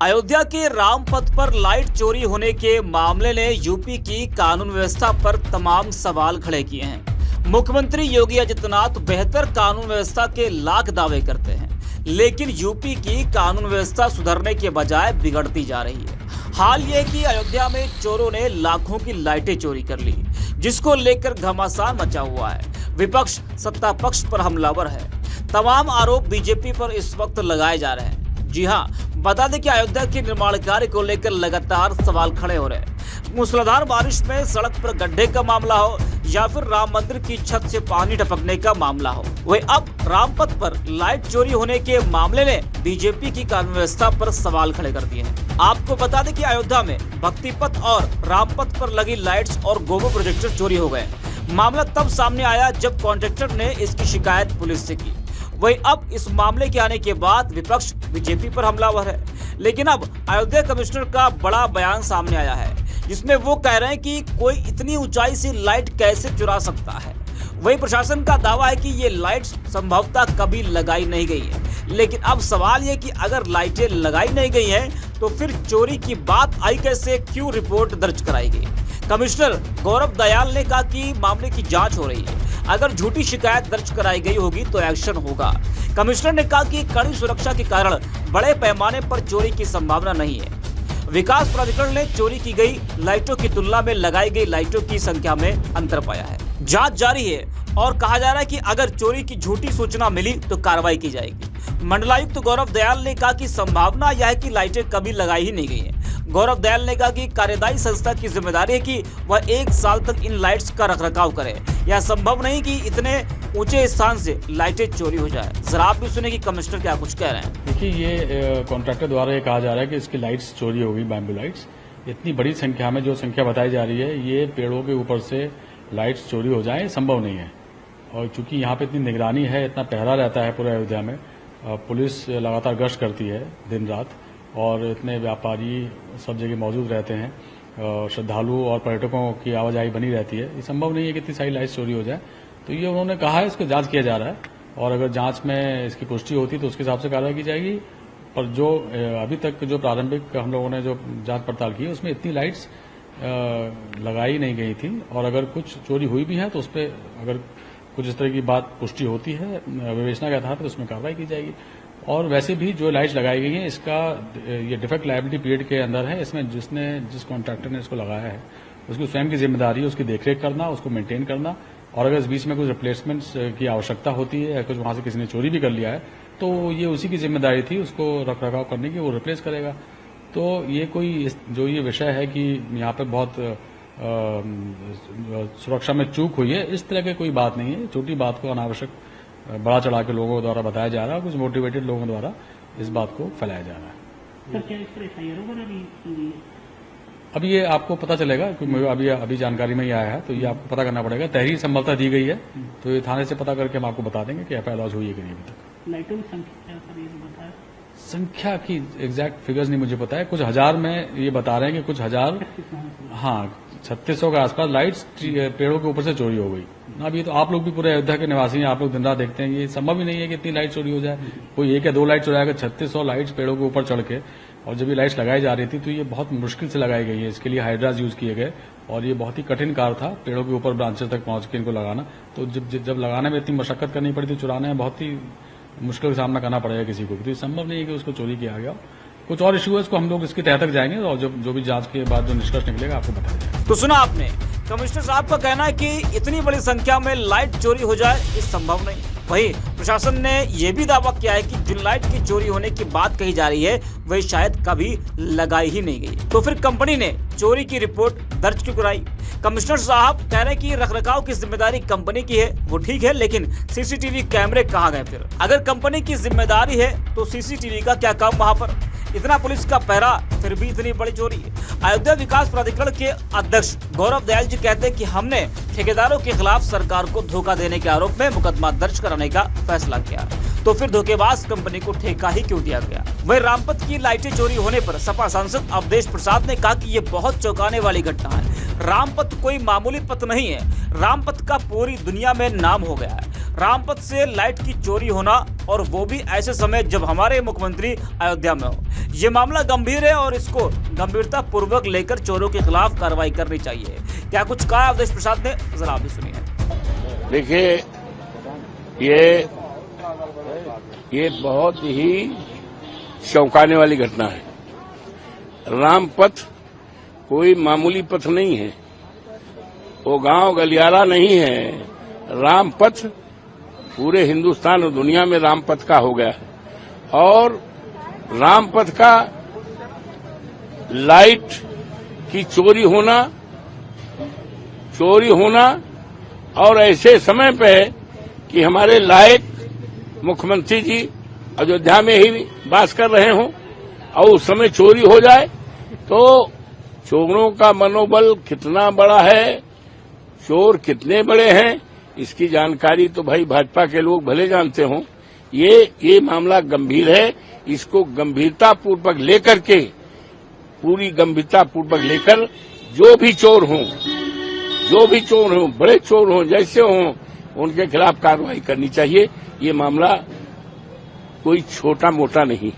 अयोध्या के रामपथ पर लाइट चोरी होने के मामले ने यूपी की कानून व्यवस्था पर तमाम सवाल खड़े किए हैं। मुख्यमंत्री योगी आदित्यनाथ बेहतर कानून व्यवस्था के लाख दावे करते हैं, लेकिन यूपी की कानून व्यवस्था सुधरने के बजाय बिगड़ती जा रही है। हाल ये कि अयोध्या में चोरों ने लाखों की लाइटें चोरी कर ली, जिसको लेकर घमासान मचा हुआ है। विपक्ष सत्ता पक्ष पर हमलावर है। तमाम आरोप बीजेपी पर इस वक्त लगाए जा रहे हैं। जी हां, बता दें कि अयोध्या के निर्माण कार्य को लेकर लगातार सवाल खड़े हो रहे हैं। मूसलाधार बारिश में सड़क पर गड्ढे का मामला हो या फिर राम मंदिर की छत से पानी टपकने का मामला हो, वही अब रामपथ पर लाइट चोरी होने के मामले ने बीजेपी की कानून व्यवस्था पर सवाल खड़े कर दिए हैं। आपको बता दें कि अयोध्या में भक्ति पथ और रामपथ पर लगी लाइट्स और गोबर प्रोजेक्टर चोरी हो गए। मामला तब सामने आया जब कॉन्ट्रैक्टर ने इसकी शिकायत पुलिस से की। वही अब इस मामले के आने के बाद विपक्ष बीजेपी पर हमलावर है। लेकिन अब अयोध्या कमिश्नर का बड़ा बयान सामने आया है, जिसमें वो कह रहे हैं कि कोई इतनी ऊंचाई से लाइट कैसे चुरा सकता है। वही प्रशासन का दावा है कि ये लाइट संभवतः कभी लगाई नहीं गई है। लेकिन अब सवाल ये कि अगर लाइटें लगाई नहीं गई हैं, तो फिर चोरी की बात आई कैसे, क्यों रिपोर्ट दर्ज कराई गई। कमिश्नर गौरव दयाल ने कहा कि मामले की जांच हो रही है। अगर झूठी शिकायत दर्ज कराई गई होगी तो एक्शन होगा। कमिश्नर ने कहा कि कड़ी सुरक्षा के कारण बड़े पैमाने पर चोरी की संभावना नहीं है। विकास प्राधिकरण ने चोरी की गई लाइटों की तुलना में लगाई गई लाइटों की संख्या में अंतर पाया है। जांच जारी है और कहा जा रहा है कि अगर चोरी की झूठी सूचना मिली तो कार्रवाई की जाएगी। मंडलायुक्त गौरव दयाल ने कहा कि संभावना यह है कि लाइटें कभी लगाई ही नहीं गई हैं। गौरव दयाल ने कहा कि कार्यदायी संस्था की जिम्मेदारी है कि वह 1 साल तक इन लाइट्स का रखरखाव करे। यह संभव नहीं कि इतने ऊंचे स्थान से लाइटें चोरी हो जाए। जरा आप भी सुने कि कमिश्नर क्या कुछ कह रहे हैं। देखिए, ये कॉन्ट्रैक्टर द्वारा ये कहा जा रहा है कि इसकी लाइट्स चोरी हो गई, बैम्बू लाइट्स। इतनी बड़ी संख्या में जो संख्या बताई जा रही है, ये पेड़ों के ऊपर से लाइट्स चोरी हो जाए, संभव नहीं है। और चूंकि यहाँ पे इतनी निगरानी है, इतना पहरा रहता है पूरे अयोध्या में, पुलिस लगातार गश्त करती है दिन रात, और इतने व्यापारी सब जगह मौजूद रहते हैं, श्रद्धालु और पर्यटकों की आवाजाही बनी रहती है। ये संभव नहीं है कि इतनी सारी लाइट्स चोरी हो जाए। तो ये उन्होंने कहा है, इसको जांच किया जा रहा है, और अगर जांच में इसकी पुष्टि होती तो उसके हिसाब से कार्रवाई की जाएगी। पर जो अभी तक जो प्रारंभिक हम लोगों ने जो जांच पड़ताल की, उसमें इतनी लाइट्स लगाई नहीं गई थी, और अगर कुछ चोरी हुई भी है तो उस पर अगर कुछ इस तरह की बात पुष्टि होती है विवेचना के आधार पर, उसमें कार्रवाई की जाएगी। और वैसे भी जो लाइट्स लगाई गई हैं, इसका ये डिफेक्ट लायबिलिटी पीरियड के अंदर है। इसमें जिस कॉन्ट्रैक्टर ने इसको लगाया है, उसकी स्वयं की जिम्मेदारी है उसकी देखरेख करना, उसको मेंटेन करना, और अगर इस बीच में कुछ रिप्लेसमेंट्स की आवश्यकता होती है या कुछ वहां से किसी ने चोरी भी कर लिया है, तो ये उसी की जिम्मेदारी थी उसको रखरखाव करने की, वो रिप्लेस करेगा। तो ये कोई जो ये विषय है कि यहाँ पे बहुत सुरक्षा में चूक हुई है, इस तरह की कोई बात नहीं है। छोटी बात को अनावश्यक बड़ा चढ़ा के लोगों द्वारा बताया जा रहा है, कुछ मोटिवेटेड लोगों द्वारा इस बात को फैलाया जा रहा है। सर, क्या इस पर एफआईआर वगैरह भी? अब ये आपको पता चलेगा, क्योंकि अभी जानकारी में ही आया है, तो ये आपको पता करना पड़ेगा। तहरीर संभवतः दी गई है, तो ये थाने से पता करके हम आपको बता देंगे कि एफआईआर लॉन्च हुई है कि नहीं अभी तक। लाइटों की संख्या सर ये बताया, संख्या की एग्जैक्ट फिगर्स नहीं मुझे पता है। कुछ हजार में ये बता रहे हैं कि कुछ हजार, हाँ 3600 के आसपास लाइट्स पेड़ों के ऊपर से चोरी हो गई। अब ये तो आप लोग भी पूरे अयोध्या के निवासी हैं, आप लोग दिन रात देखते हैं, ये संभव ही नहीं है कि इतनी लाइट चोरी हो जाए। कोई 1 या 2 लाइट चुराएगा, 3600 लाइट्स पेड़ों के ऊपर चढ़ के। और जब ये लाइट्स लगाई जा रही थी तो ये बहुत मुश्किल से लगाई गई है। इसके लिए हाइड्राज यूज किए गए, और ये बहुत ही कठिन कार्य था पेड़ों के ऊपर ब्रांचेस तक पहुंच के इनको लगाना। तो जब लगाने में इतनी मशक्कत करनी पड़ी, तो चुराने में बहुत ही मुश्किल का सामना करना पड़ेगा किसी को भी। तो ये संभव नहीं है कि उसको चोरी किया गया। कुछ और इश्यू है, इसको हम लोग इसकी तह तक जाएंगे, और जो भी जांच के बाद जो निष्कर्ष निकलेगा आपको बताया जाएगा। तो सुना आपने, कमिश्नर साहब का कहना है कि इतनी बड़ी संख्या में लाइट चोरी हो जाए ये संभव नहीं। वही प्रशासन ने यह भी दावा किया है कि जिन लाइट की चोरी होने की बात कही जा रही है, वही शायद कभी लगाई ही नहीं गई। तो फिर कंपनी ने चोरी की रिपोर्ट दर्ज क्यों कराई? कमिश्नर साहब कह रहे हैं कि रखरखाव की जिम्मेदारी कंपनी की है, वो ठीक है, लेकिन सीसीटीवी कैमरे कहाँ गए? फिर अगर कंपनी की जिम्मेदारी है तो सीसीटीवी का क्या काम वहाँ पर? इतना पुलिस का पहरा, फिर भी इतनी बड़ी चोरी। अयोध्या विकास प्राधिकरण के अध्यक्ष गौरव दयाल जी कहते हैं कि हमने ठेकेदारों के खिलाफ सरकार को धोखा देने के आरोप में मुकदमा दर्ज कराने का फैसला किया। तो फिर धोखेबाज कंपनी को ठेका ही क्यों दिया गया? वही रामपथ की लाइटें चोरी होने पर सपा सांसद अवधेश प्रसाद ने कहा कि ये बहुत चौंकाने वाली घटना है। रामपथ कोई मामूली पथ नहीं है। रामपथ का पूरी दुनिया में नाम हो गया है। रामपथ से लाइट की चोरी होना, और वो भी ऐसे समय जब हमारे मुख्यमंत्री अयोध्या में हो। ये मामला गंभीर है और इसको गंभीरता पूर्वक लेकर चोरों के खिलाफ कार्रवाई करनी चाहिए। क्या कुछ कहा अवधेश प्रसाद ने, जरा आप भी सुनिए। देखिए, ये बहुत ही चौंकाने वाली घटना है। रामपथ कोई मामूली पथ नहीं है, वो गांव गलियारा नहीं है। रामपथ पूरे हिंदुस्तान और दुनिया में रामपथ का हो गया है। और रामपथ का लाइट की चोरी होना और ऐसे समय पे कि हमारे लायक मुख्यमंत्री जी अयोध्या में ही वास कर रहे हों और उस समय चोरी हो जाए, तो चोरों का मनोबल कितना बड़ा है, चोर कितने बड़े हैं, इसकी जानकारी तो भाई भाजपा के लोग भले जानते हों। ये मामला गंभीर है। इसको गंभीरतापूर्वक लेकर के, पूरी गंभीरतापूर्वक लेकर जो भी चोर हों, बड़े चोर हों, जैसे हों, उनके खिलाफ कार्रवाई करनी चाहिए। ये मामला कोई छोटा मोटा नहीं।